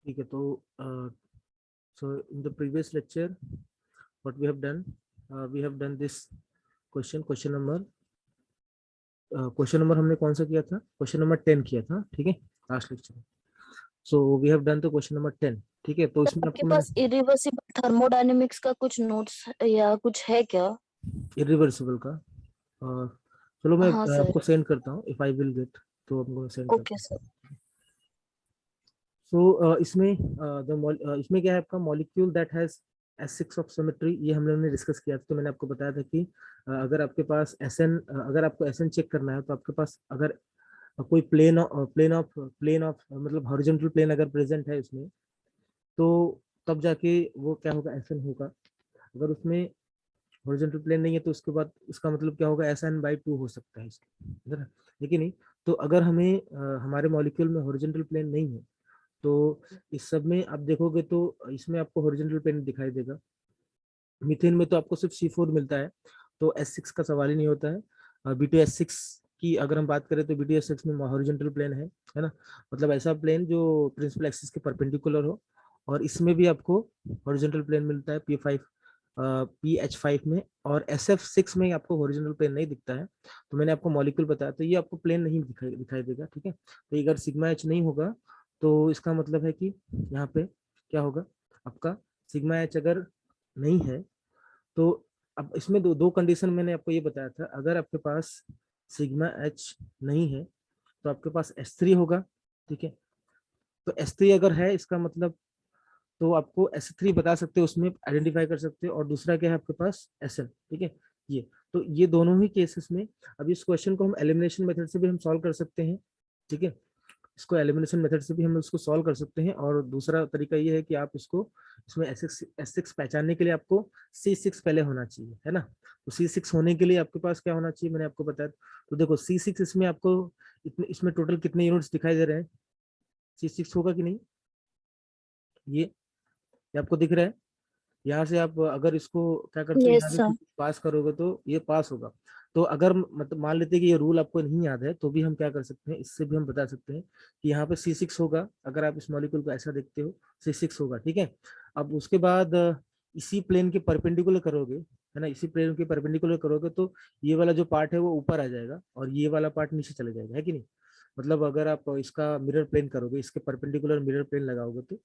ठीक है, तो so in the previous lecture what we have done this question number हमने कौन सा किया था? क्वेश्चन नंबर 10 किया था, ठीक है, last lecture. So we have done the question number 10, ठीक है। तो इसमें आपके आपको मैंने पास इरिवर्सिबल थर्मोडायनेमिक्स का कुछ नोट्स या कुछ है क्या? इरिवर्सिबल का चलो मैं हाँ सर। आपको सेंड करता हूँ, इफ आई विल गेट, तो आपको सेंड ओके करता सर। हूँ। सो इसमें इसमें क्या है आपका molecule that has S6 of symmetry, ये हम लोगों ने डिस्कस किया था। तो मैंने आपको बताया था कि अगर आपके पास SN, अगर आपको SN चेक करना है तो आपके पास अगर कोई प्लेन ऑफ मतलब हॉरिजॉन्टल प्लेन अगर प्रेजेंट है उसमें, तो तब जाके वो क्या होगा, SN होगा। अगर उसमें हॉरिजॉन्टल प्लेन नहीं है तो उसके बाद इसका मतलब क्या होगा, SN/2 हो सकता है इसका, लेकिन नहीं। तो अगर हमें हमारे मॉलिक्यूल में हॉरिजॉन्टल प्लेन नहीं है, तो इस सब में आप देखोगे तो इसमें आपको हॉरिजॉन्टल प्लेन दिखाई देगा। मीथेन में तो आपको सिर्फ C4 मिलता है, तो S6 का सवाल ही नहीं होता है। B2S6 की अगर हम बात करें तो B2S6 में हॉरिजॉन्टल प्लेन है ना, मतलब ऐसा प्लेन जो प्रिंसिपल एक्सिस के परपेंडिकुलर हो। और इसमें भी आपको हॉरिजॉन्टल प्लेन मिलता है PH5 में, और SF6 में आपको हॉरिजॉन्टल प्लेन नहीं दिखता है। तो मैंने आपको मॉलिक्यूल बताया, तो ये आपको प्लेन नहीं दिखाई देगा, ठीक है। तो अगर सिग्मा H नहीं होगा तो इसका मतलब है कि यहाँ पे क्या होगा आपका, सिग्मा H अगर नहीं है तो अब इसमें दो कंडीशन मैंने आपको ये बताया था। अगर आपके पास सिग्मा H नहीं है तो आपके पास S3 होगा, ठीक है। तो S3 अगर है इसका मतलब, तो आपको S3 बता सकते हो, उसमें आइडेंटिफाई कर सकते हो। और दूसरा क्या है आपके पास, SN, ठीक है। ये तो ये दोनों ही केसेस में, अब इस क्वेश्चन को हम एलिमिनेशन मेथड से भी हम सॉल्व कर सकते हैं, ठीक है। इसको एलिमिनेशन मेथड से भी हम इसको सॉल्व कर सकते हैं। और दूसरा तरीका ये है कि आप इसको, इसमें S6 पहचानने के लिए आपको C6 पहले होना चाहिए, है ना। तो C6 होने के लिए आपके पास क्या होना चाहिए, मैंने आपको बताया। तो देखो C6 इसमें आपको इसमें टोटल कितने यूनिट्स दिखाई दे रहे हैं, C6 होगा कि नहीं, ये आपको दिख रहा है। यहाँ से आप अगर इसको क्या करते हो, यस यहाँ से सर। पास करोगे तो ये पास होगा। तो अगर मतलब मान लेते हैं कि ये रूल आपको नहीं याद है, तो भी हम क्या कर सकते हैं, इससे भी हम बता सकते हैं कि यहाँ पे C6 होगा। अगर आप इस मॉलिक्यूल को ऐसा देखते हो, C6 होगा, ठीक है। अब उसके बाद इसी प्लेन के परपेंडिकुलर करोगे, है ना, इसी प्लेन के परपेंडिकुलर करोगे तो ये वाला जो पार्ट है वो ऊपर आ जाएगा और ये वाला पार्ट नीचे चले जाएगा, है कि नहीं। मतलब अगर आप इसका मिरर प्लेन करोगे, इसके परपेंडिकुलर मिरर प्लेन लगाओगे तो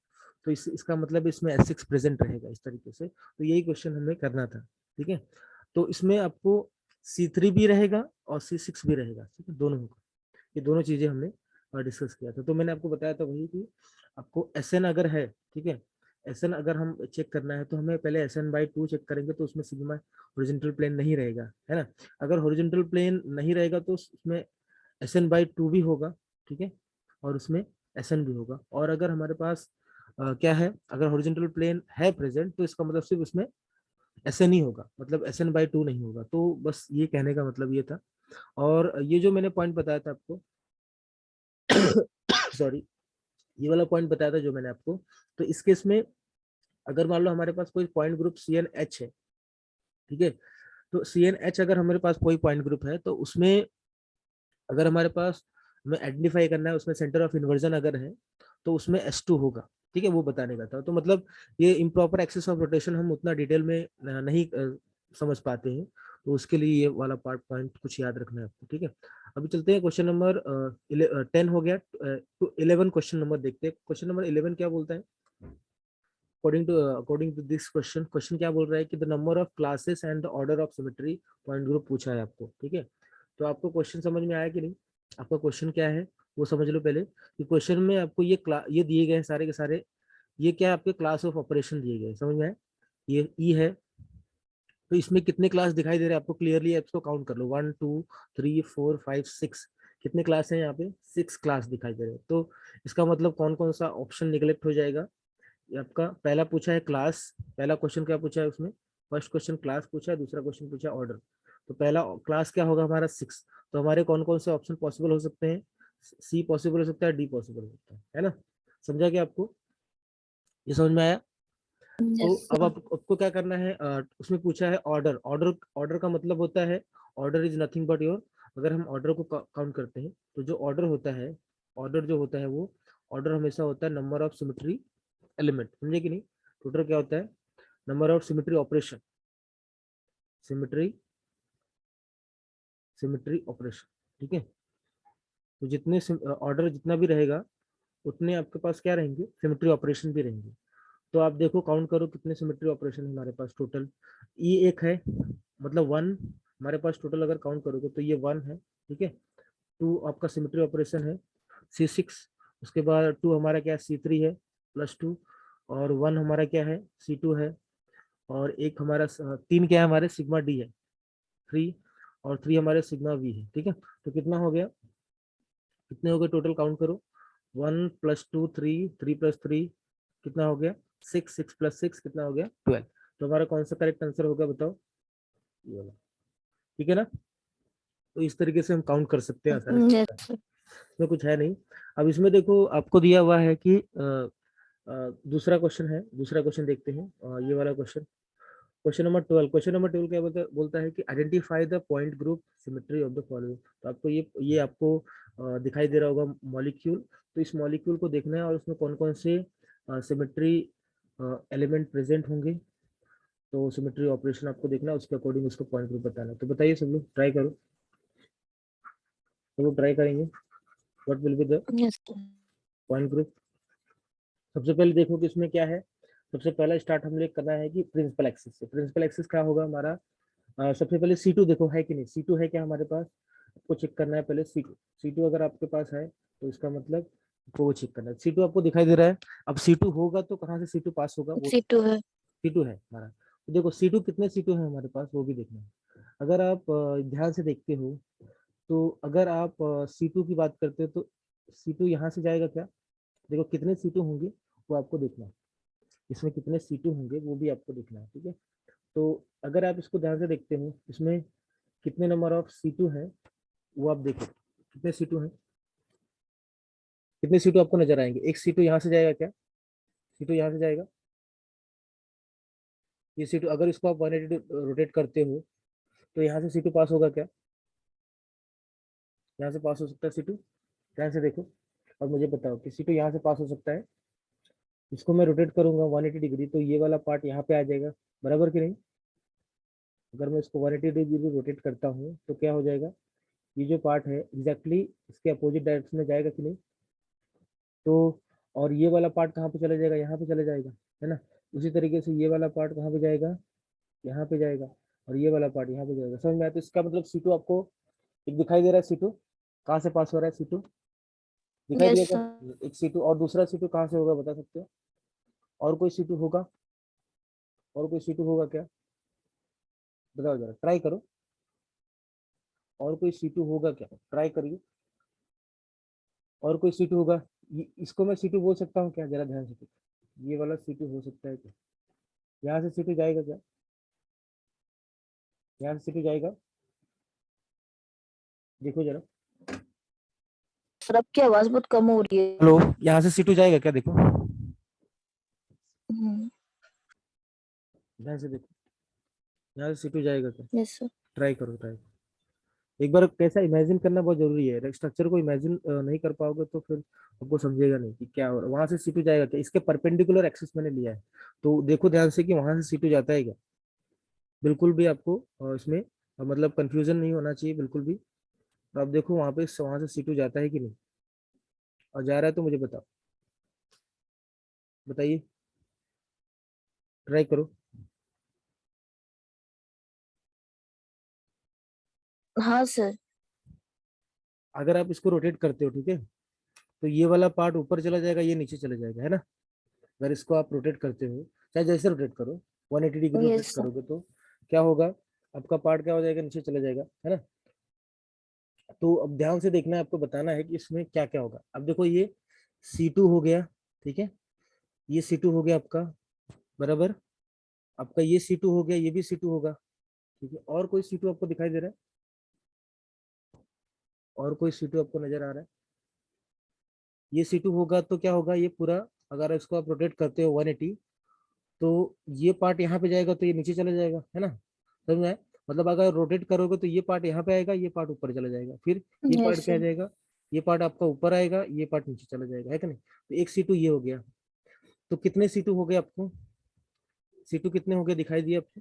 इसका मतलब इसमें S6 प्रेजेंट रहेगा इस तरीके से। तो यही क्वेश्चन हमें करना था, ठीक है। तो इसमें आपको C3 भी रहेगा और C6 भी रहेगा, ठीक है, दोनों होगा। ये दोनों चीजें हमने डिस्कस किया था। तो मैंने आपको बताया था वही कि आपको SN अगर है, ठीक है, SN अगर हम चेक करना है तो हमें पहले SN/2 चेक करेंगे, तो उसमें सिग्मा हॉरिजॉन्टल प्लेन नहीं रहेगा, है ना। अगर हॉरिजॉन्टल प्लेन नहीं रहेगा तो उसमें SN/2 भी होगा, ठीक है, और उसमें SN भी होगा। और अगर हमारे पास क्या है, अगर हॉरिजॉन्टल प्लेन है प्रेजेंट, तो इसका मतलब सिर्फ उसमें SN ही होगा, मतलब SN/2 नहीं होगा। तो बस ये कहने का मतलब ये था। और ये जो मैंने पॉइंट बताया था आपको सॉरी, ये वाला पॉइंट बताया था जो मैंने आपको, तो इस केस में अगर मान लो हमारे पास कोई पॉइंट ग्रुप CnH है, ठीक है। तो CnH अगर हमारे पास कोई पॉइंट ग्रुप है, तो उसमें अगर हमारे पास हमें आइडेंटिफाई करना है उसमें सेंटर ऑफ इन्वर्जन अगर है, तो उसमें S2 होगा, ठीक है, वो बताने का था। तो मतलब ये इम्प्रॉपर एक्सिस ऑफ रोटेशन हम उतना डिटेल में नहीं समझ पाते हैं, तो उसके लिए ये वाला पार्ट पॉइंट कुछ याद रखना है आपको, ठीक है। अभी चलते हैं क्वेश्चन नंबर 10 हो गया, तो 11 क्वेश्चन नंबर देखते हैं। क्वेश्चन नंबर 11 क्या बोलता है, अकॉर्डिंग टू दिस क्वेश्चन क्या बोल रहा है कि the number of classes and the order of symmetry point group पूछा है आपको, ठीक है। तो आपको क्वेश्चन समझ में आया कि नहीं, आपका क्वेश्चन क्या है वो समझ लो पहले। कि क्वेश्चन में आपको ये दिए गए हैं सारे के सारे, ये क्या है, आपके क्लास ऑफ ऑपरेशन दिए गए, समझ में आए। ये ई है, तो इसमें कितने क्लास दिखाई दे रहे हैं आपको क्लियरली, इसको काउंट कर लो, 1 2 3 4 5 6, कितने क्लास हैं यहाँ पे, 6 क्लास दिखाई दे रहे हैं। तो इसका मतलब कौन कौन सा ऑप्शन निगलेक्ट हो जाएगा। ये आपका पहला पूछा है क्लास, पहला क्वेश्चन क्या पूछा है उसमें, फर्स्ट क्वेश्चन क्लास पूछा है, दूसरा क्वेश्चन पूछा है ऑर्डर। तो पहला क्लास क्या होगा हमारा 6। तो हमारे कौन कौन से ऑप्शन पॉसिबल हो सकते हैं, C पॉसिबल हो सकता है, D पॉसिबल हो सकता है ना। समझा क्या आपको, ये समझ में आया। तो यस अब सर। आपको क्या करना है, उसमें पूछा है ऑर्डर। ऑर्डर का मतलब होता है, order is nothing but your, अगर हम ऑर्डर को काउंट करते हैं तो जो ऑर्डर होता है, ऑर्डर जो होता है वो ऑर्डर हमेशा होता है नंबर ऑफ सिमेट्री एलिमेंट, समझे कि नहीं। टोटल क्या होता है, number of symmetry operation, symmetry symmetry operation, ठीक है। तो जितने ऑर्डर जितना भी रहेगा उतने आपके पास क्या रहेंगे, सिमेट्री ऑपरेशन भी रहेंगे। तो आप देखो काउंट करो कितने सिमेट्री ऑपरेशन है हमारे पास टोटल, ये एक है, मतलब वन हमारे पास टोटल अगर काउंट करोगे तो ये वन है, ठीक है। टू आपका सिमेट्री ऑपरेशन है C6, उसके बाद टू हमारा क्या है C3 है +2, और वन हमारा क्या है C2 है, और एक हमारा तीन क्या है हमारे सिग्मा डी है 3, और 3 हमारे सिग्मा वी है, ठीक है। तो कितना हो गया, कितने हो गए टोटल काउंट करो, 1 + 2 3, 3 + 3 कितना हो गया 6, 6 + 6 कितना हो गया 12। तो हमारा कौन सा करेक्ट आंसर होगा बताओ, ये वाला, ठीक है ना। तो इस तरीके से हम काउंट कर सकते हैं आसानी से, यस सर। इसमें कुछ है नहीं। अब इसमें देखो आपको दिया हुआ है कि दूसरा क्वेश्चन है, दूसरा क्वेश्चन देखते हैं, ये वाला क्वेश्चन, क्वेश्चन नंबर 12 क्या बोलता है कि identify the point group symmetry of the following. तो आपको ये आपको दिखाई दे रहा होगा मॉलिक्यूल, तो इस मॉलिक्यूल को देखना है और उसमें कौन कौन से सिमेट्री एलिमेंट प्रेजेंट होंगे, तो सिमेट्री ऑपरेशन आपको देखना है, उसके अकॉर्डिंग उसको पॉइंट ग्रुप बताना है। तो बताइए सब लोग ट्राई करो, सब लोग ट्राई करेंगे, what will be the yes sir. Point group. सबसे पहले देखो कि इसमें क्या है, सबसे पहला स्टार्ट हम लोग करना है कि प्रिंसिपल एक्सिस से। प्रिंसिपल एक्सिस क्या होगा हमारा, सबसे पहले C2 देखो है कि नहीं, C2 है क्या हमारे पास, आपको चेक करना है पहले C2। C2 अगर आपके पास है तो इसका मतलब आपको वो चेक करना है, C2 आपको दिखाई दे रहा है। अब C2 होगा तो कहाँ से C2 पास होगा, वो C2 है। C2 है हमारा। तो देखो C2 कितने C2 है हमारे पास वो भी देखना है। अगर आप ध्यान से देखते हो तो अगर आप C2 की बात करते हो तो C2 यहाँ से जाएगा क्या, देखो कितने C2 होंगे वो आपको देखना है, इसमें कितने C2 होंगे वो भी आपको देखना है, ठीक है। तो अगर आप इसको ध्यान से देखते हो इसमें कितने नंबर ऑफ C2 है वो आप देखो, कितने C2 हैं, कितने C2 आपको नजर आएंगे। एक C2 यहाँ से जाएगा क्या, C2 यहाँ से जाएगा, ये C2 अगर इसको आप 180 रोटेट करते हो तो यहाँ से C2 पास होगा क्या, यहाँ से पास हो सकता है C2, ध्यान से देखो और मुझे बताओ कि C2 यहाँ से पास हो सकता है। इसको मैं रोटेट करूंगा 180 डिग्री तो ये वाला पार्ट यहाँ पे आ जाएगा, बराबर कि नहीं। अगर मैं इसको 180 डिग्री रोटेट करता हूँ तो क्या हो जाएगा, ये जो पार्ट है एग्जैक्टली इसके अपोजिट डायरेक्शन में जाएगा कि नहीं। तो और ये वाला पार्ट कहाँ पे चला जाएगा, यहाँ पे चला जाएगा, है ना। उसी तरीके से ये वाला पार्ट कहाँ पे जाएगा, यहाँ पे जाएगा, और ये वाला पार्ट यहाँ पे जाएगा, समझ में आया। तो इसका मतलब C2 आपको एक दिखाई दे रहा है, C2 कहाँ से पास हो रहा है, C2 दिखाई यस दिया क्या, सर। एक C2 और दूसरा C2 कहाँ से होगा बता सकते हो, और कोई C2 होगा, और कोई C2 होगा क्या, बताओ जरा ट्राई करो, और कोई C2 होगा क्या, ट्राई करिए, और कोई C2 होगा। इसको मैं C2 बोल सकता हूँ क्या, जरा ध्यान से देखो। ये वाला C2 हो सकता है क्या, यहाँ से C2 जाएगा क्या, यहाँ से C2 जाएगा, देखो जरा, सर आपकी आवाज बहुत कम हो रही है। हेलो, यहाँ से C2 जाएगा क्या, देखो हम्म। ध्यान से देखो, यहाँ से C2 जाएगा क्या, यस सर। ट्राई करो, ट्राई एक बार कैसा इमेजिन करना बहुत जरूरी है, स्ट्रक्चर को इमेजिन नहीं कर पाओगे तो फिर आपको समझेगा नहीं कि क्या हो रहा है। वहां से C2 जाएगा क्या, इसके परपेंडिकुलर एक्सिस मैंने लिया है, तो देखो ध्यान से कि वहां से C2 जाता है क्या, बिल्कुल भी आपको इसमें मतलब कंफ्यूजन नहीं होना चाहिए बिल्कुल भी। तो आप देखो वहां से C2 जाता है कि नहीं, और जा रहा है तो मुझे बताओ, बताइए ट्राई करो। हाँ सर। अगर आप इसको रोटेट करते हो, ठीक है, तो ये वाला पार्ट ऊपर चला जाएगा, ये नीचे चला जाएगा, है ना। अगर इसको आप रोटेट करते हो, चाहे जैसे रोटेट करो, 180 डिग्री रोटेट यस सर। करोगे तो क्या होगा, आपका पार्ट क्या हो जाएगा, नीचे चला जाएगा, है ना। तो अब ध्यान से देखना है, आपको बताना है कि इसमें क्या क्या होगा। अब देखो ये C2 हो गया, ठीक है, ये C2 हो गया आपका, बराबर, आपका ये C2 हो गया, ये भी C2 होगा, ठीक है। और कोई C2 आपको दिखाई दे रहा है, और कोई C2 आपको नजर आ रहा है, ये C2 होगा तो क्या होगा, ये पूरा अगर इसको आप रोटेट करते हो 180 तो ये पार्ट यहाँ पे जाएगा तो ये नीचे चला जाएगा, है ना, समझ में आया? मतलब अगर रोटेट करोगे तो ये पार्ट यहाँ पे आएगा, ये पार्ट ऊपर चला जाएगा, फिर ये पार्ट यस क्या आ सर। जाएगा, ये पार्ट आपका ऊपर आएगा, ये पार्ट नीचे चला जाएगा, है कि नहीं। तो एक C2 ये हो गया। तो कितने C2 हो गए आपको, C2 कितने हो गए दिखाई दिए आपको,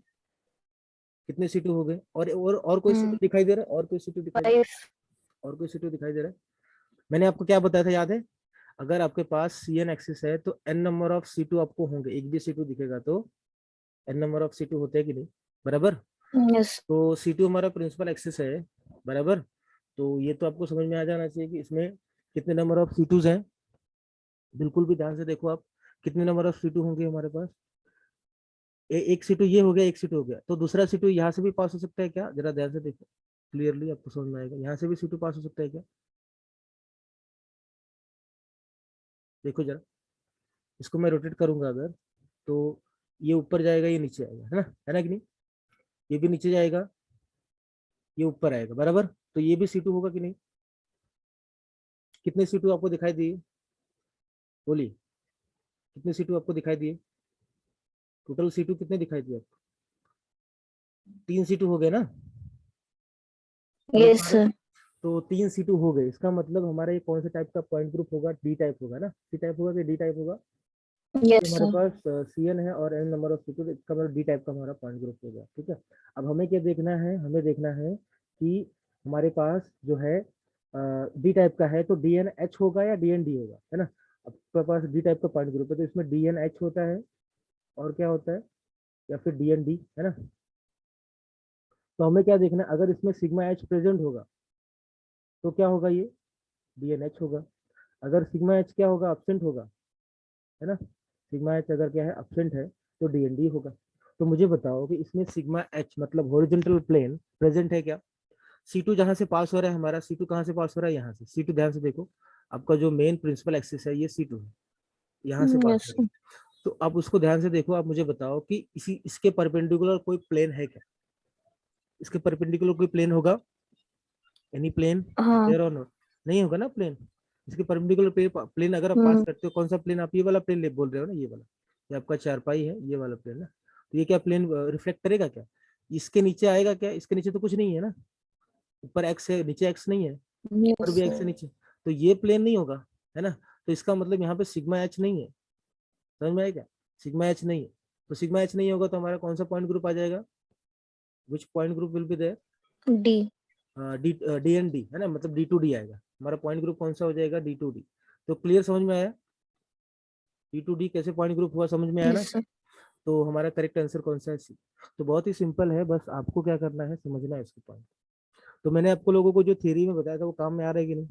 कितने C2 हो गए। और कोई C2 दिखाई दे रहा है, और कोई C2 दिखाई दे रहा 5. है, और कोई C2 दिखाई दे रहा है। मैंने आपको क्या बताया था याद है, अगर आपके पास CN एक्सिस है तो n नंबर ऑफ C2 आपको होंगे, एक भी C2 दिखेगा तो n नंबर ऑफ C2 होते हैं कि नहीं, बराबर। Yes. तो C2 हमारा प्रिंसिपल एक्सिस है, बराबर। तो ये तो आपको समझ में आ जाना चाहिए कि इसमें कितने नंबर ऑफ C2s हैं। बिल्कुल भी ध्यान से देखो आप, कितने नंबर ऑफ C2 होंगे हमारे पास। एक C2 ये हो गया, एक C2 हो गया, तो दूसरा C2 यहाँ से भी पास हो सकता है क्या, जरा ध्यान से देखो, क्लियरली आपको समझ में आएगा, यहाँ से भी C2 पास हो सकता है क्या, देखो जरा। इसको मैं रोटेट करूंगा अगर, तो ये ऊपर जाएगा, ये नीचे आएगा, है ना कि नहीं, ये भी नीचे जाएगा, ये ऊपर आएगा, बराबर। तो ये भी C2 होगा कि नहीं। कितने C2 आपको दिखाई दिए, बोलिए, कितने C2 आपको दिखाई दिए, टोटल C2 कितने दिखाई दिए आपको, 3 C2 हो गए ना, समझ Yes, पा रहे हो। sir. तो 3 C2 हो गए, इसका मतलब हमारा ये कौन से टाइप का पॉइंट ग्रुप होगा, डी टाइप होगा ना, सी टाइप होगा कि डी टाइप होगा। क्योंकि Yes, हमारे sir. पास CN है और n नंबर ऑफ C2, इसका मतलब डी टाइप का हमारा पॉइंट ग्रुप हो गया, ठीक है। अब हमें क्या देखना है, हमें देखना है कि हमारे पास जो है डी टाइप का है तो DNH होगा या DND होगा, है ना। आपके पास डी टाइप का पॉइंट ग्रुप है तो इसमें DNH होता है, और क्या होता है, या फिर DND, है ना। तो हमें क्या देखना है, अगर इसमें सिग्मा एच प्रेजेंट होगा तो क्या होगा, ये DNH होगा। अगर सिग्मा एच क्या होगा, अब्सेंट होगा, है ना, सिग्मा एच अगर क्या है, अब्सेंट है, तो DND होगा। तो मुझे बताओ कि इसमें सिग्मा एच मतलब हॉरिजॉन्टल प्लेन प्रेजेंट है क्या। C2 जहां से पास हो रहा है हमारा, C2 कहां से पास हो रहा है, यहाँ से। C2 ध्यान से देखो, आपका जो मेन प्रिंसिपल एक्सिस है ये C2 है, यहाँ से पास Yes, हो रहा sir. है। तो आप उसको ध्यान से देखो, आप मुझे बताओ कि इसी इसके परपेंडिकुलर कोई प्लेन है क्या, इसके परपेंडिकुलर कोई प्लेन होगा, एनी प्लेन, हाँ. देयर और नॉट, नहीं होगा ना प्लेन। इसके परपेंडिकुलर प्लेन अगर आप पास हम्म. करते हो, कौन सा प्लेन, आप ये वाला प्लेन बोल रहे हो ना, ये वाला, ये आपका चारपाई है, ये वाला प्लेन ना। तो ये क्या प्लेन रिफ्लेक्ट करेगा क्या, इसके नीचे आएगा क्या, इसके नीचे तो कुछ नहीं है ना, ऊपर एक्स है, नीचे एक्स नहीं है, ऊपर Yes, भी एक्स है, sir. नीचे, तो ये प्लेन नहीं होगा, है ना। तो इसका मतलब यहाँ पे सिग्मा एच नहीं है, समझ में आया क्या, सिग्मा एच नहीं है। तो सिग्मा एच नहीं होगा तो हमारा कौन सा पॉइंट ग्रुप आ जाएगा, which point group will be there, D. D and D, है ना, मतलब D2D आएगा हमारा पॉइंट ग्रुप, कौन सा हो जाएगा, D2D। तो क्लियर, समझ में आया, D2D कैसे पॉइंट ग्रुप हुआ, समझ में आया ना। Yes, sir. तो हमारा करेक्ट आंसर कौन सा है, C। तो बहुत ही सिंपल है, बस आपको क्या करना है, समझना है इसके पॉइंट। तो मैंने आपको लोगों को जो थियरी में बताया था वो काम में आ रहा है कि नहीं,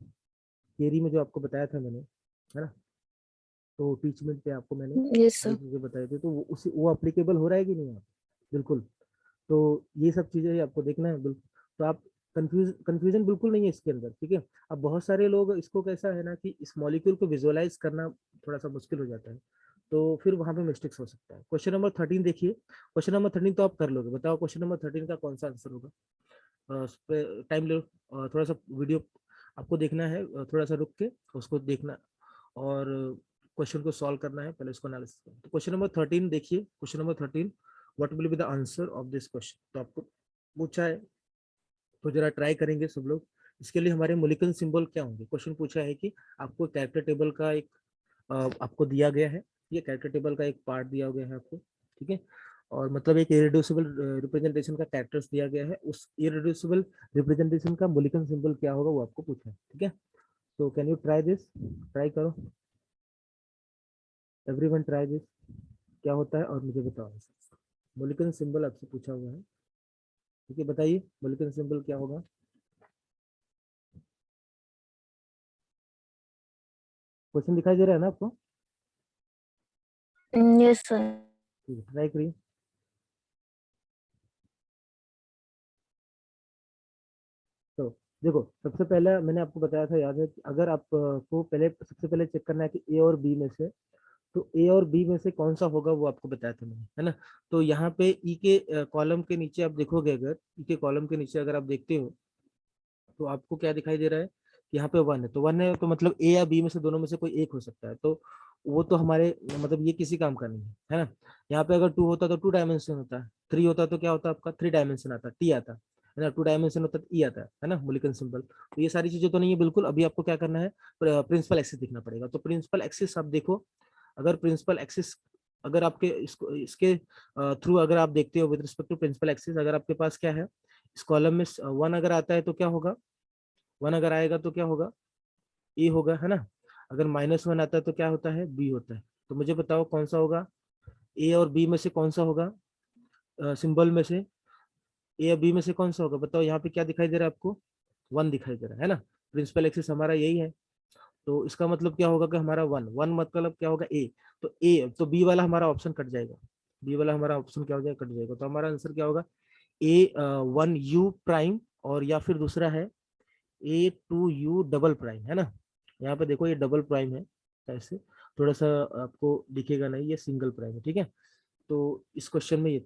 थियरी में जो आपको बताया था मैंने, है ना, तो टीचमेंट पे आपको मैंने Yes, सारी sir. चीजें बताई थी, तो वो अप्लीकेबल हो रहा है कि नहीं, आप बिल्कुल। तो ये सब चीजें आपको देखना है बिल्कुल। तो आप कंफ्यूजन बिल्कुल नहीं है इसके अंदर, ठीक है। अब बहुत सारे लोग इसको कैसा है ना कि इस मॉलिक्यूल को विजुअलाइज करना थोड़ा सा मुश्किल हो जाता है, तो फिर वहां पे मिस्टेक्स हो सकता है। क्वेश्चन नंबर 13 देखिए, क्वेश्चन नंबर 13 तो आप कर लोगे, बताओ क्वेश्चन नंबर 13 का कौन सा आंसर होगा। उस पर टाइम लो, थोड़ा सा वीडियो आपको देखना है, थोड़ा सा रुक के उसको देखना, और क्वेश्चन को सॉल्व करना है, पहले उसको एनालिसिस करना। तो क्वेश्चन नंबर 13 देखिए, question number 13, what will be the answer of this question. तो आपको पूछा है, तो जरा ट्राई करेंगे सब लोग। इसके लिए हमारे मोलिक्यूलर सिंबल क्या होंगे, क्वेश्चन पूछा है कि आपको कैरेक्टर टेबल का एक आपको दिया गया है, ये कैरेक्टर टेबल का एक पार्ट दिया गया है आपको, ठीक है। और मतलब एक इरेड्यूसिबल रिप्रेजेंटेशन का कैरेक्टर्स दिया गया है, उस इरेड्यूसिबल रिप्रेजेंटेशन का मोलिक्यूलर सिंबल क्या होगा वो आपको पूछा है, ठीक है। तो can you try this, try करो, एवरीवन ट्राई दिस, क्या होता है और मुझे बताओ। मोलिक्यूलर सिंबल आपसे पूछा हुआ है, ठीक है, बताइए मोलिक्यूलर सिंबल क्या होगा। क्वेश्चन दिखाई दे रहा है ना आपको, Yes, sir. ठीक है, ट्राई करिए। तो देखो, सबसे पहले मैंने आपको बताया था, याद है कि अगर आप को पहले सबसे पहले चेक करना है कि ए और बी में से, तो ए और बी में से कौन सा होगा वो आपको बताया था मैंने, है ना। तो यहाँ पे ई के कॉलम के नीचे आप देखोगे, अगर ई के कॉलम के नीचे अगर आप देखते हो तो आपको क्या दिखाई दे रहा है, यहाँ पे 1 है, तो 1 है तो मतलब ए या बी में से दोनों में से कोई एक हो सकता है, तो वो तो हमारे मतलब ये किसी काम का नहीं है ना। यहाँ पे अगर 2 होता तो 2 डायमेंशन होता, 3 होता तो क्या होता आपका 3 डायमेंशन आता, टी आता, है ना, 2 डायमेंशन होता है तो ई आता है ना, मूलिकन सिंबल। तो ये सारी चीजें तो नहीं है बिल्कुल। अभी आपको क्या करना है, प्रिंसिपल एक्सिस दिखना पड़ेगा। तो प्रिंसिपल एक्सिस आप देखो, अगर प्रिंसिपल एक्सिस अगर आपके इसके थ्रू अगर आप देखते हो with respect to principal axis, अगर आपके पास क्या है, इस कॉलम में 1 अगर आता है तो क्या होगा, 1 अगर आएगा तो क्या होगा, ए होगा, है ना। अगर -1 आता है तो क्या होता है, बी होता है। तो मुझे बताओ कौन सा होगा, ए और बी में से कौन सा होगा, सिंबल में से ए या बी में से कौन सा होगा, बताओ। यहाँ पे क्या दिखाई दे रहा है आपको, 1 दिखाई दे रहा है ना। प्रिंसिपल एक्सिस हमारा यही है। तो इसका मतलब क्या होगा कि हमारा 1 1 मतलब क्या होगा, ए। तो ए तो बी वाला हमारा ऑप्शन कट जाएगा, बी वाला हमारा ऑप्शन क्या हो जाएगा, कट जाएगा। तो हमारा आंसर क्या होगा, ए 1 u प्राइम, और या फिर दूसरा है A2U डबल प्राइम, है ना। यहाँ पे देखो ये डबल प्राइम है, ऐसे थोड़ा सा आपको दिखेगा नहीं, ये सिंगल प्राइम है, ठीक है। तो इस क्वेश्चन में ये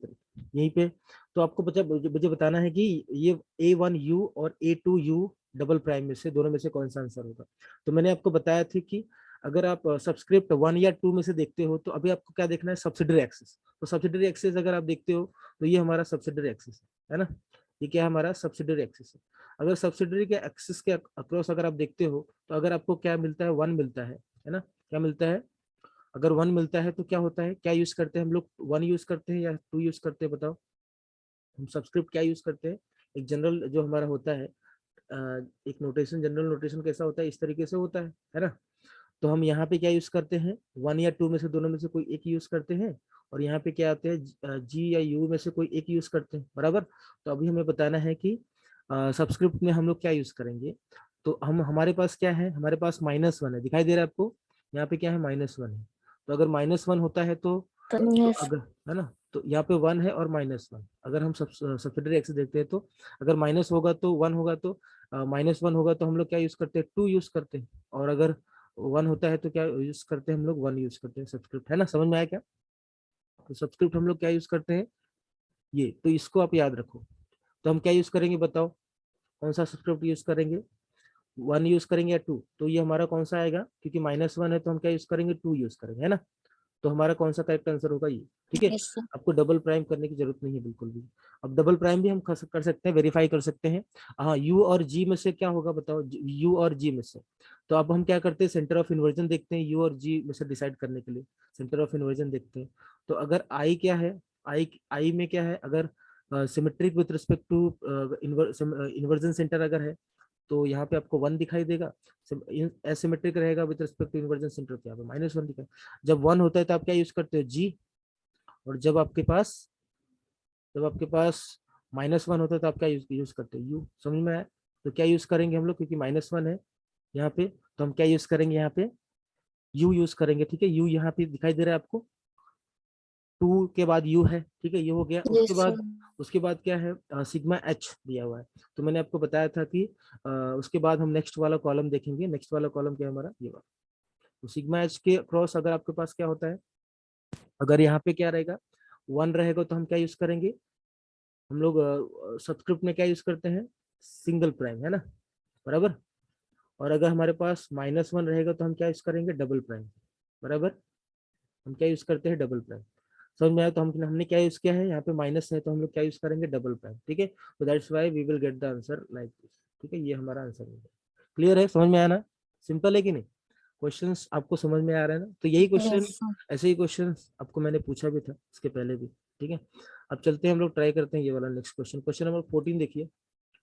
यहीं पे तो आपको मुझे बताना है कि ये A1U और A2U डबल प्राइम में से दोनों में से कौन सा आंसर होगा। तो मैंने आपको बताया था कि अगर आप सब्सक्रिप्ट 1 या 2 में से देखते हो तो अभी आपको क्या देखना है, सब्सिडरी एक्सिस। तो सब्सिडरी एक्सिस अगर आप देखते हो तो ये हमारा सब्सिडरी एक्सिस है ना, ये क्या है, हमारा सब्सिडरी एक्सिस है। अगर सब्सिडरी के एक्सिस के अक्रॉस अगर आप देखते हो तो अगर आपको क्या मिलता है, 1 मिलता है ना, क्या मिलता है, अगर 1 मिलता है तो क्या होता है, क्या यूज करते हैं हम लोग, 1 यूज करते हैं या 2 यूज करते हैं, बताओ। हम सब्सक्रिप्ट क्या यूज करते हैं, एक जनरल जो हमारा होता है, एक नोटेशन, जनरल नोटेशन कैसा होता है, इस तरीके से होता है ना। तो हम यहाँ पे क्या यूज करते हैं, 1 या 2 में से दोनों में से कोई एक यूज करते हैं, और यहाँ पे क्या आते हैं, जी या यू में से कोई एक यूज करते हैं, बराबर। तो अभी हमें बताना है कि सब्सक्रिप्ट में हम लोग क्या यूज करेंगे। तो हम हमारे पास क्या है, हमारे पास -1 है, दिखाई दे रहा है आपको, यहाँ पे क्या है, -1 है। तो अगर -1 होता है तो यस। अगर, है ना, तो यहाँ पे 1 है और -1, अगर हम सब्सिडरी एक्सिस देखते हैं तो अगर माइनस होगा तो 1 होगा, तो -1 होगा तो हम लोग क्या यूज करते हैं, 2 यूज करते हैं, और अगर 1 होता है तो क्या यूज करते हैं हम लोग, 1 यूज करते हैं सब्सक्रिप्ट, है ना, समझ में आया क्या। तो सब्सक्रिप्ट हम लोग क्या यूज करते हैं, ये तो इसको आप याद रखो। तो हम क्या यूज करेंगे, बताओ कौन सा सब्सक्रिप्ट यूज करेंगे, 1 यूज करेंगे या 2। तो ये हमारा कौन सा आएगा, क्योंकि -1 है तो हम क्या यूज करेंगे, 2 यूज करेंगे, है ना। तो हमारा कौन सा करेक्ट आंसर होगा, ये, ठीक है। Yes sir. आपको डबल प्राइम करने की जरूरत नहीं है बिल्कुल भी। अब डबल प्राइम भी हम कर सकते हैं, वेरीफाई कर सकते हैं। हाँ, यू और जी में से क्या होगा, बताओ, यू और जी में से। तो अब हम क्या करते हैं, सेंटर ऑफ इन्वर्जन देखते हैं, यू और जी में से डिसाइड करने के लिए सेंटर ऑफ इन्वर्जन देखते हैं। तो अगर आई क्या है, आई में क्या है, अगर symmetric with respect to inversion centre अगर है तो यहाँ पे आपको 1 दिखाई देगा। एसिमेट्रिक रहेगा with respect to inversion centre, क्या -1 दिखाई। जब 1 होता है तो आप क्या यूज करते हो, जी। और जब आपके पास -1 होता है तो आप क्या यूज करते हो, यू, समझ में आया। तो क्या यूज करेंगे हम लोग, क्योंकि -1 है यहाँ पे, तो हम क्या यूज करेंगे, यहाँ पे यू यूज करेंगे, ठीक है। यू यहाँ पे दिखाई दे रहा है आपको, 2 के बाद यू है, ठीक है, ये हो गया। उसके यस बाद सर। उसके बाद क्या है, सिग्मा एच दिया हुआ है। तो मैंने आपको बताया था कि उसके बाद हम नेक्स्ट वाला कॉलम देखेंगे। नेक्स्ट वाला कॉलम क्या है हमारा, ये वाला। तो सिग्मा एच के क्रॉस अगर आपके पास क्या होता है, अगर यहाँ पे क्या रहेगा, 1 रहेगा तो हम क्या यूज करेंगे, हम लोग सब्सक्रिप्ट में क्या यूज करते हैं, सिंगल प्राइम, है ना, बराबर। और अगर हमारे पास -1 रहेगा तो हम क्या यूज करेंगे, डबल प्राइम, बराबर। हम क्या यूज करते हैं, डबल प्राइम। समझ में आया। तो हमने क्या यूज किया है, यहाँ पे माइनस है तो हम लोग क्या यूज करेंगे, डबल प्राइम, ठीक है। तो that's why we will get the answer like this, ठीक है। ये हमारा आंसर है। क्लियर है, समझ में आया ना, सिंपल है कि नहीं। क्वेश्चंस आपको समझ में आ रहा है ना। तो यही क्वेश्चन, यस सर। ऐसे ही क्वेश्चन आपको मैंने पूछा भी था इसके पहले भी, ठीक है। अब चलते हैं हम लोग ट्राई करते हैं ये वाला नेक्स्ट क्वेश्चन। क्वेश्चन नंबर 14 देखिए।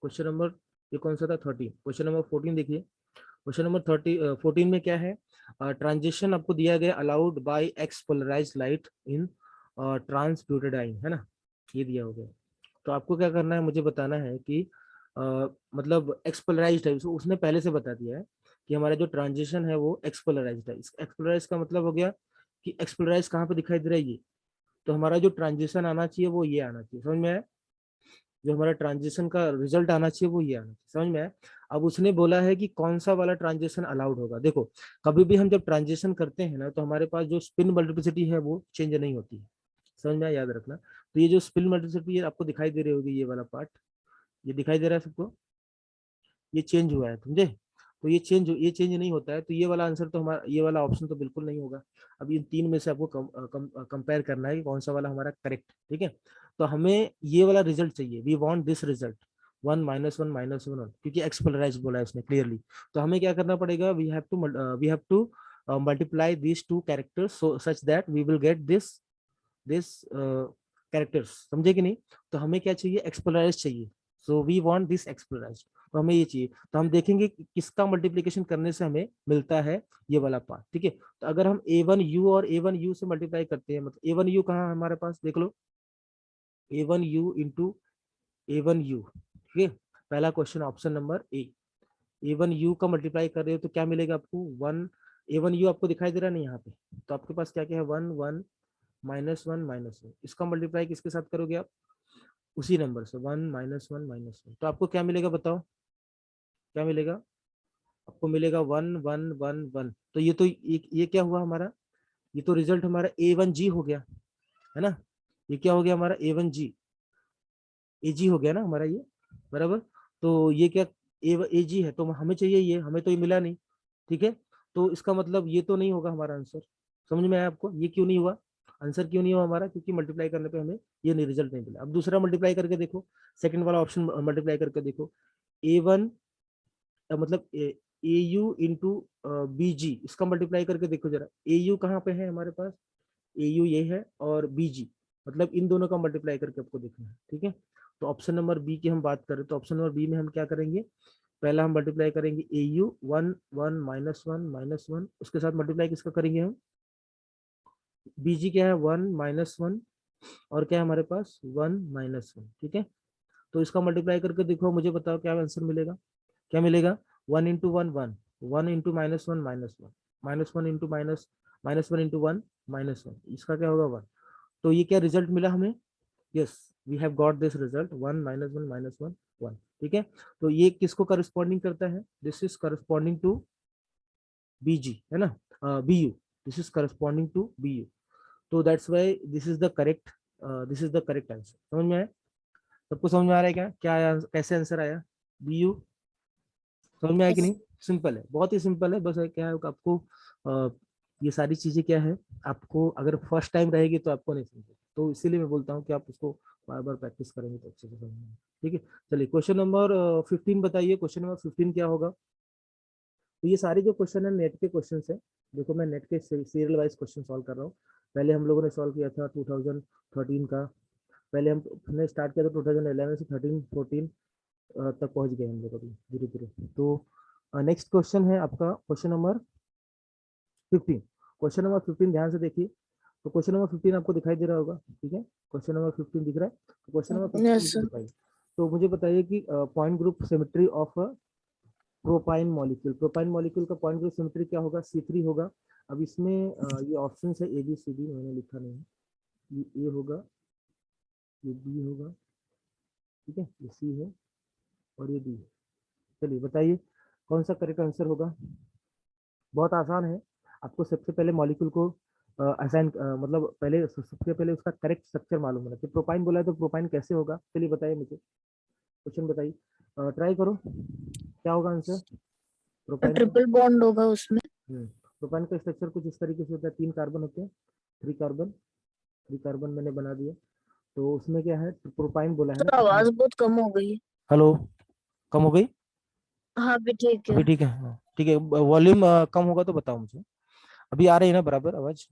क्वेश्चन नंबर, ये कौन सा था, 13। क्वेश्चन नंबर 14 देखिए। क्वेश्चन नंबर 14 में क्या है, ट्रांजिशन आपको दिया गया, allowed by x polarise light in transbutadiene, है ना, ये दिया हो गया। तो आपको क्या करना है, मुझे बताना है कि मतलब एक्सपोलराइज्ड है, उसने पहले से बता दिया है कि हमारा जो ट्रांजिशन है वो एक्सपोलराइज्ड है। एक्सपोलराइज का मतलब हो गया कि एक्सपोलराइज कहाँ पे दिखाई दे रहा है, ये। तो हमारा जो ट्रांजिशन आना चाहिए वो ये आना चाहिए, समझ में आया। जो हमारा ट्रांजिशन का रिजल्ट आना चाहिए वो ये आना चाहिए, समझ में आया। अब उसने बोला है कि कौन सा वाला ट्रांजिशन अलाउड होगा। देखो, कभी भी हम जब ट्रांजिशन करते हैं ना तो हमारे पास जो स्पिन मल्टीप्लिसिटी है वो चेंज नहीं होती है, समझ में आया, याद रखना। तो ये जो स्पिन मल्टीप्लिसिटी आपको दिखाई दे रही होगी, ये वाला पार्ट, ये दिखाई दे रहा है सबको, ये चेंज हुआ है, समझे। तो ये चेंज नहीं होता है, तो ये वाला आंसर तो हमारा, ये वाला ऑप्शन तो बिल्कुल नहीं होगा। अब इन 3 में से आपको कंपेयर करना है कि कौन सा वाला हमारा करेक्ट, ठीक है। तो हमें ये वाला रिजल्ट चाहिए, वी वांट दिस रिजल्ट। 1 -1 क्योंकि एक्सपोलराइज बोला है उसने क्लियरली। तो हमें क्या करना पड़ेगा, we have to multiply these two characters so such that we will get this characters, समझे कि नहीं। तो हमें क्या चाहिए, एक्सपोलराइज चाहिए। So we want this x polarise, तो हमें ये चाहिए। तो हम देखेंगे कि किसका मल्टीप्लिकेशन करने से हमें मिलता है ये वाला पार्ट, ठीक है। तो अगर हम A1U और A1U से मल्टीप्लाई करते हैं, मतलब A1U कहाँ है हमारे पास, देख लो, A1U इंटू A1U, ठीक है। पहला क्वेश्चन ऑप्शन नंबर A1U का मल्टीप्लाई कर रहे हो तो क्या मिलेगा आपको, 1। A1U आपको दिखाई दे रहा नहीं यहाँ पे, तो आपके पास क्या क्या है, 1 1 -1 इसका मल्टीप्लाई किसके साथ करोगे आप, उसी नंबर से, 1 -1 तो आपको क्या मिलेगा बताओ, क्या मिलेगा आपको, मिलेगा 1 1 1 1। तो ये क्या हुआ हमारा, ये तो रिजल्ट हमारा A1G हो गया, है ना। ये क्या हो गया हमारा, A1G AG हो गया ना हमारा ये, बराबर। तो ये क्या AG है, तो हमें चाहिए ये, हमें तो ये मिला नहीं, ठीक है। तो इसका मतलब ये तो नहीं होगा हमारा आंसर, समझ में आया आपको, ये क्यों नहीं हुआ, आंसर क्यों नहीं हुआ हमारा, क्योंकि मल्टीप्लाई करने पे हमें ये नहीं, रिजल्ट नहीं मिला। अब दूसरा मल्टीप्लाई करके देखो, सेकंड वाला ऑप्शन मल्टीप्लाई करके देखो, A1 मतलब AU इंटू BG, इसका मल्टीप्लाई करके देखो जरा, AU कहाँ पे है हमारे पास, AU ये है, और BG, मतलब इन दोनों का मल्टीप्लाई करके आपको देखना है, ठीक है। तो ऑप्शन नंबर बी की हम बात करें, तो ऑप्शन नंबर बी में हम क्या करेंगे, पहला हम मल्टीप्लाई करेंगे AU 1 1 -1 उसके साथ मल्टीप्लाई किसका करेंगे हम, BG क्या है, 1 -1, और क्या है हमारे पास 1 -1, ठीक है। तो इसका मल्टीप्लाई करके देखो, मुझे बताओ क्या आंसर मिलेगा, क्या मिलेगा, 1 इंटू 1 1, 1 इंटू -1 -1, -1 इंटू -1 इंटू 1 -1, इसका क्या होगा 1। तो ये क्या रिजल्ट मिला हमें, yes, we have got this result 1 -1 -1 1, ठीक है। तो ये किसको करस्पॉन्डिंग करता है, this is corresponding to BG, है ना, BU, this is corresponding to BU। तो that's why this is the correct, this is the correct answer. समझ में आया, सबको समझ में आ रहा है क्या, क्या आया, कैसे आंसर आया, BU, समझ में आया कि Yes. नहीं। सिंपल है, बहुत ही सिंपल है, बस क्या है आपको ये सारी चीजें क्या है, आपको अगर फर्स्ट टाइम रहेगी तो आपको नहीं समझे, तो इसीलिए मैं बोलता हूँ कि आप उसको बार बार प्रैक्टिस करेंगे तो अच्छे से समझेंगे, ठीक है। चलिए क्वेश्चन नंबर 15 बताइए, क्वेश्चन नंबर 15 क्या होगा। तो ये सारे जो क्वेश्चन है नेट के क्वेश्चन है, देखो मैं नेट के सीरियल वाइज क्वेश्चन सॉल्व कर रहा हूँ। पहले हम लोगों ने सॉल्व किया था 2013 का, पहले हमने स्टार्ट किया था 2011 से 13 14 तक पहुंच गए हम लोग अभी धीरे धीरे। तो नेक्स्ट क्वेश्चन है आपका क्वेश्चन नंबर 15। क्वेश्चन नंबर 15 ध्यान से देखिए। तो क्वेश्चन नंबर 15 आपको दिखाई दे रहा होगा, ठीक है, क्वेश्चन नंबर 15 दिख रहा है, तो क्वेश्चन नंबर 15 Yes, मुझे sir. बताइए। तो मुझे बताइए कि point group symmetry of propyne molecule, propyne molecule का पॉइंट ग्रुप सिमेट्री क्या होगा, C3 होगा। अब इसमें ये ऑप्शन है ABCD, मैंने लिखा नहीं है, ये A होगा, ये B होगा, ठीक है, ये C है, और ये D है। चलिए बताइए कौन सा करेक्ट आंसर होगा। बहुत आसान है, आपको सबसे पहले मॉलिक्यूल को असाइन, मतलब पहले सबसे पहले उसका करेक्ट स्ट्रक्चर मालूम होना चाहिए। प्रोपाइन बोला है तो प्रोपाइन कैसे होगा, चलिए बताइए मुझे, क्वेश्चन बताइए, ट्राई करो, क्या होगा आंसर प्रोपाइन का। ट्रिपल बॉन्ड होगा उसमें। प्रोपाइन का स्ट्रक्चर कुछ इस तरीके से होता है, 3 कार्बन होते हैं, 3 कार्बन, 3 कार्बन मैंने बना दिया। तो उसमें क्या है, प्रोपाइन बोला है तो ना, आवाज बहुत कम हो गई है। हेलो, कम हो गई, हाँ अभी ठीक है। अभी ठीक है, हाँ ठीक है, वॉल्यूम कम होगा तो बताओ मुझे, अभी आ रही है ना बराबर आवाज।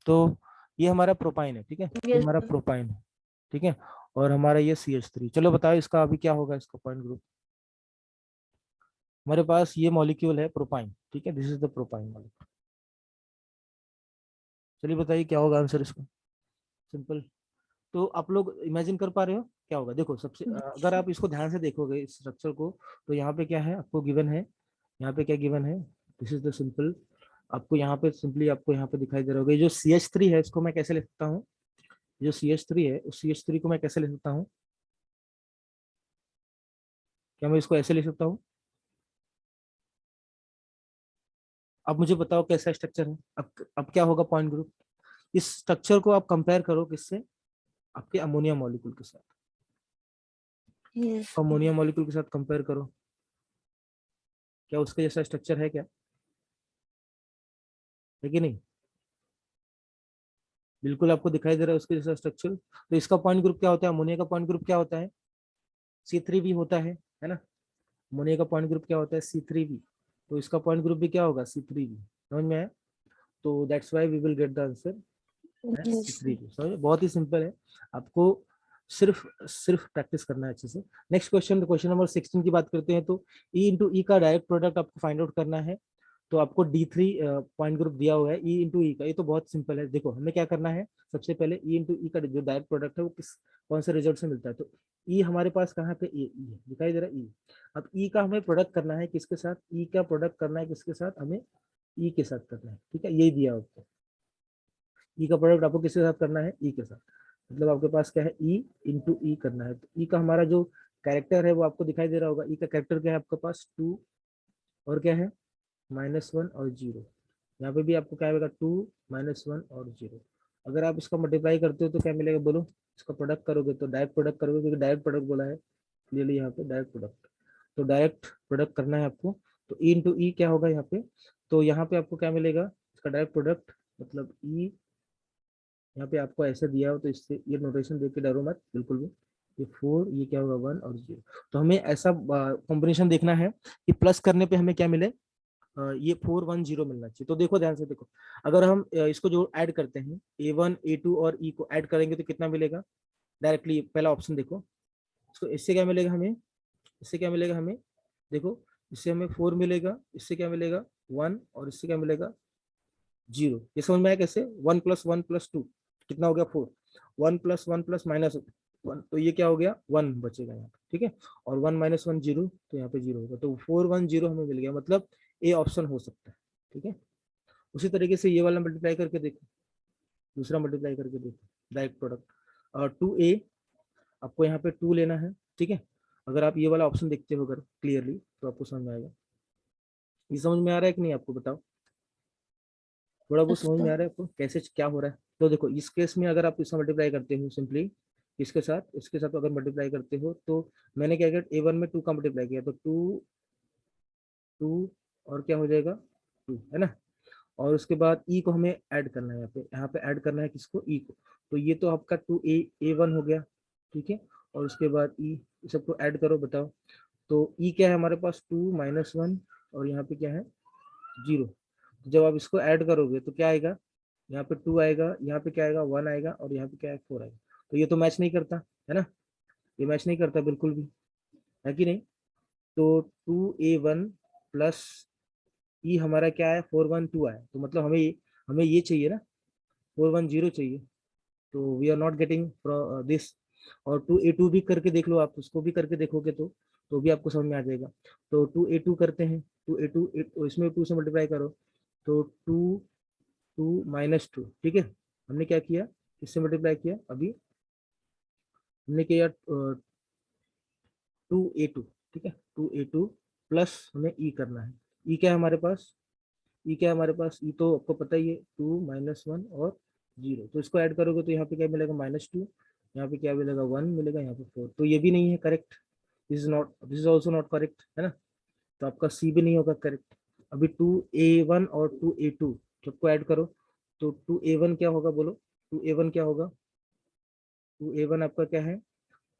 तो ये हमारा प्रोपाइन है, ठीक है, ये यस हमारा सर। प्रोपाइन है, ठीक है। और हमारा ये CH3, चलो बताओ इसका अभी क्या होगा, इसका पॉइंट ग्रुप। हमारे पास ये मॉलिक्यूल है प्रोपाइन, ठीक है, this is the propyne molecule. चलिए बताइए क्या होगा आंसर इसका, सिंपल। तो आप लोग इमेजिन कर पा रहे हो क्या होगा, देखो सबसे अगर आप इसको ध्यान से देखोगे इस स्ट्रक्चर को, तो यहाँ पे क्या है आपको गिवन है, यहाँ पे क्या गिवन है, दिस इज द सिंपल, आपको यहाँ पे सिंपली आपको यहाँ पे दिखाई दे रहा होगा, ये जो CH3 है इसको मैं कैसे लिख सकता हूँ, जो CH3 है उस CH3 को मैं कैसे लिख सकता हूँ, क्या मैं इसको ऐसे लिख सकता हूँ। अब मुझे बताओ कैसा स्ट्रक्चर है, अब क्या होगा पॉइंट ग्रुप, इस स्ट्रक्चर को आप कंपेयर करो किससे, आपके अमोनिया मॉलिक्यूल के साथ, यस। अमोनिया मॉलिक्यूल के साथ कंपेयर करो, क्या उसके जैसा स्ट्रक्चर है क्या, है कि नहीं, बिल्कुल आपको दिखाई दे रहा है उसके जैसा स्ट्रक्चर। तो इसका पॉइंट ग्रुप क्या होता है, अमोनिया का पॉइंट ग्रुप क्या होता है, C3 भी होता है ना। अमोनिया का पॉइंट ग्रुप क्या होता है, C3 भी, तो इसका पॉइंट ग्रुप भी क्या होगा, C3 भी। समझ में आया? तो that's why we will get the answer Yes. C3 भी। समझ, बहुत ही सिंपल है, आपको सिर्फ सिर्फ प्रैक्टिस करना है अच्छे से। नेक्स्ट क्वेश्चन, क्वेश्चन नंबर 16 की बात करते हैं। तो E इंटू ई का डायरेक्ट प्रोडक्ट आपको फाइंड आउट करना है। तो आपको D3 पॉइंट ग्रुप दिया हुआ है E इंटू ई का, ये तो बहुत सिंपल है। देखो हमें क्या करना है, सबसे पहले E इंटू ई का जो डायरेक्ट प्रोडक्ट है वो किस कौन से रिजल्ट से मिलता है। तो E हमारे पास कहाँ पे, E है, दिखाई दे रहा है E। अब E का हमें प्रोडक्ट करना है किसके साथ, E का प्रोडक्ट करना है किसके साथ, हमें E के साथ करना है, ठीक है, यही दिया आपको। E का प्रोडक्ट आपको किसके साथ करना है, E के साथ। मतलब आपके पास क्या है, E इंटू ई करना है। तो E का हमारा जो कैरेक्टर है वो आपको दिखाई दे रहा होगा। E का कैरेक्टर क्या है आपके पास, 2 और क्या है, -1 और 0। यहाँ पे भी आपको क्या आएगा, 2 -1 और 0। अगर आप इसका मल्टीप्लाई करते हो तो क्या मिलेगा बोलो, इसका प्रोडक्ट करोगे तो डायरेक्ट प्रोडक्ट करोगे, क्योंकि डायरेक्ट प्रोडक्ट बोला है क्लियरली यहाँ पे, डायरेक्ट प्रोडक्ट। तो डायरेक्ट प्रोडक्ट करना है आपको। तो ई इंटू ई क्या होगा यहाँ पे, तो यहाँ पे आपको क्या मिलेगा, इसका डायरेक्ट प्रोडक्ट, मतलब ई, यहाँ पे आपको ऐसे दिया हो तो इससे ये नोटेशन देख के डरो मत बिल्कुल भी। ये 4, ये क्या होगा 1 और 0। तो हमें ऐसा कॉम्बिनेशन देखना है कि प्लस करने पे हमें क्या मिले, ये 410 मिलना चाहिए। तो देखो ध्यान से देखो, अगर हम इसको जो ऐड करते हैं A1 A2 और E को ऐड करेंगे तो कितना मिलेगा, डायरेक्टली पहला ऑप्शन देखो, इसको इससे क्या मिलेगा हमें, इससे क्या मिलेगा हमें, देखो इससे हमें 4 मिलेगा, इससे क्या मिलेगा 1, और इससे क्या मिलेगा 0। ये समझ में आया कैसे, 1 + 1 + 2 कितना हो गया 4, 1 + 1 + -1, तो ये क्या हो गया 1 बचेगा यहाँ पे, ठीक है। और 1 - 1 0, तो यहाँ पे 0 होगा, तो 410 हमें मिल गया, मतलब ए ऑप्शन हो सकता है, ठीक है। उसी तरीके से ये वाला मल्टीप्लाई करके देखो, दूसरा मल्टीप्लाई करके देखो, डायरेक्ट प्रोडक्ट, और 2a, आपको यहाँ पे 2 लेना है, ठीक है। अगर आप ये वाला ऑप्शन देखते हो अगर क्लियरली तो आपको समझ में आएगा। ये समझ में आ रहा है कि नहीं आपको बताओ, थोड़ा बहुत Yes, समझ में sir. आ रहा है आपको कैसे क्या हो रहा है। तो देखो इस केस में अगर आप इसका मल्टीप्लाई करते हो सिंपली, इसके साथ अगर मल्टीप्लाई करते हो तो मैंने क्या किया, A1 में 2 का मल्टीप्लाई किया, तो 2 2 और क्या हो जाएगा 2, है ना। और उसके बाद ई को हमें ऐड करना है, यहाँ पे ऐड करना है किसको, ई को। तो ये तो आपका 2a1 हो गया, ठीक है। और उसके बाद ई, सबको ऐड करो बताओ। तो ई क्या है हमारे पास, 2 -1, और यहाँ पे क्या है 0। जब आप इसको ऐड करोगे तो क्या आएगा, यहाँ पे 2 आएगा, यहाँ पे क्या आएगा 1 आएगा, और यहाँ पे क्या है 4 आएगा। तो ये तो मैच नहीं करता है ना, ये मैच नहीं करता बिल्कुल भी, है कि नहीं। तो 2a1 प्लस ई हमारा क्या है 412 आया, तो मतलब हमें हमें ये चाहिए ना, 410 चाहिए। तो we are not getting this. और 2a2 भी करके देख लो आप, उसको भी करके देखोगे तो भी आपको समझ में आ जाएगा। तो 2a2 करते हैं, 2a2 इसमें 2 से मल्टीप्लाई करो, तो 2 2 -2, ठीक है। हमने क्या किया, किससे मल्टीप्लाई किया अभी, हमने किया 2a2, ठीक है। 2a2 प्लस हमें ई करना है। ई क्या है हमारे पास, ई क्या है हमारे पास, ई तो आपको पता ही है, 2 -1 और 0। तो इसको ऐड करोगे तो यहाँ पे क्या मिलेगा -2, यहाँ पे क्या मिलेगा 1 मिलेगा, यहाँ पे 4। तो ये भी नहीं है correct, this is also not correct, है ना। तो आपका सी भी नहीं होगा करेक्ट। अभी 2a1 और 2a2 सबको ऐड करो, तो 2a1 क्या होगा बोलो, 2a1 क्या होगा, 2a1 आपका क्या है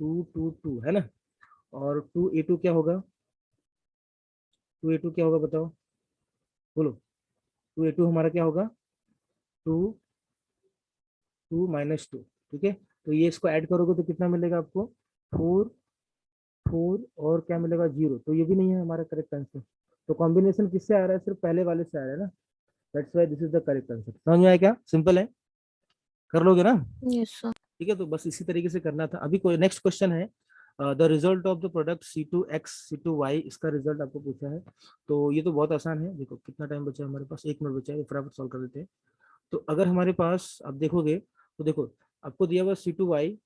222, है ना। और 2a2 क्या होगा, 2a2 क्या होगा बताओ, बोलो। 2a2 हमारा क्या होगा, 2 2 -2, ठीक है। तो ये इसको ऐड करोगे तो कितना मिलेगा आपको, 4 4 और क्या मिलेगा 0। तो ये भी नहीं है हमारा करेक्ट आंसर। तो कॉम्बिनेशन किससे आ रहा है, सिर्फ पहले वाले से आ रहा है ना, that's why this is the correct answer. समझ में आया क्या, सिंपल है, कर लोगे ना, Yes, sir. ठीक है। तो बस इसी तरीके से करना था। अभी कोई नेक्स्ट क्वेश्चन है, the result of the product C2X C2Y, इसका रिजल्ट आपको पूछा है। तो ये तो बहुत आसान है, देखो कितना टाइम बचा है हमारे पास, 1 मिनट बचा है, फटाफट सॉल्व कर देते हैं। तो अगर हमारे पास आप देखोगे तो देखो आपको दिया हुआ C2Y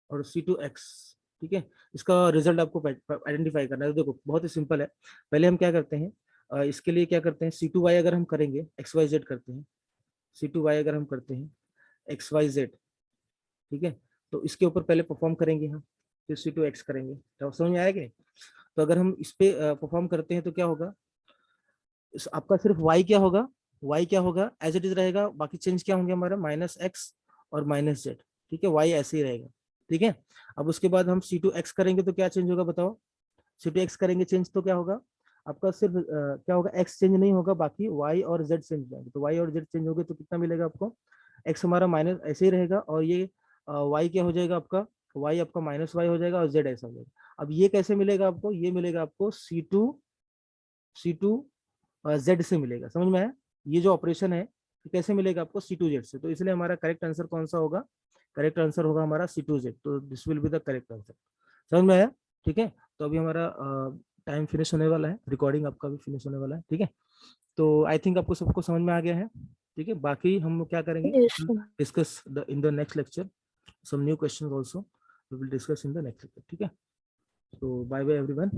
और C2X, ठीक है। इसका रिजल्ट आपको आइडेंटिफाई करना है। तो देखो बहुत ही सिंपल है, पहले हम क्या करते हैं, इसके लिए क्या करते हैं, C2Y अगर हम करेंगे XYZ करते हैं, C2Y अगर हम करते हैं XYZ, ठीक है। तो इसके ऊपर पहले परफॉर्म करेंगे हम, फिर C2X करेंगे, तो समझ में आएगा कि नहीं? तो अगर हम इस पे परफॉर्म करते हैं तो क्या होगा, आपका सिर्फ Y क्या होगा, Y क्या होगा एज इट इज रहेगा, बाकी चेंज क्या होंगे हमारा -X और -Z, ठीक है। Y ऐसे ही रहेगा, ठीक है। अब उसके बाद हम C2X करेंगे तो क्या चेंज होगा बताओ, C2X करेंगे चेंज तो क्या होगा आपका, सिर्फ क्या होगा, x चेंज नहीं होगा, बाकी y और z चेंज हो जाएंगे। तो y और z चेंज हो गए तो कितना मिलेगा आपको, x हमारा माइनस ऐसे ही रहेगा, और ये y क्या हो जाएगा आपका, y आपका माइनस y हो जाएगा, और z ऐसा हो जाएगा। अब ये कैसे मिलेगा आपको, ये मिलेगा आपको C2 z से मिलेगा, समझ में आया, ये जो ऑपरेशन है तो कैसे मिलेगा आपको C2z से। तो इसलिए हमारा करेक्ट आंसर कौन सा होगा, करेक्ट आंसर होगा हमारा C2z। तो this will be the correct answer, समझ में आया, ठीक है। तो अभी हमारा टाइम फिनिश होने वाला है, रिकॉर्डिंग आपका भी फिनिश होने वाला है, ठीक है। तो आई थिंक आपको सबको समझ में आ गया है, ठीक है। बाकी हम क्या करेंगे, Yes, sir. Discuss in the next lecture some new question also we will discuss in the next lecture, ठीक है। तो बाय बाय एवरीवन।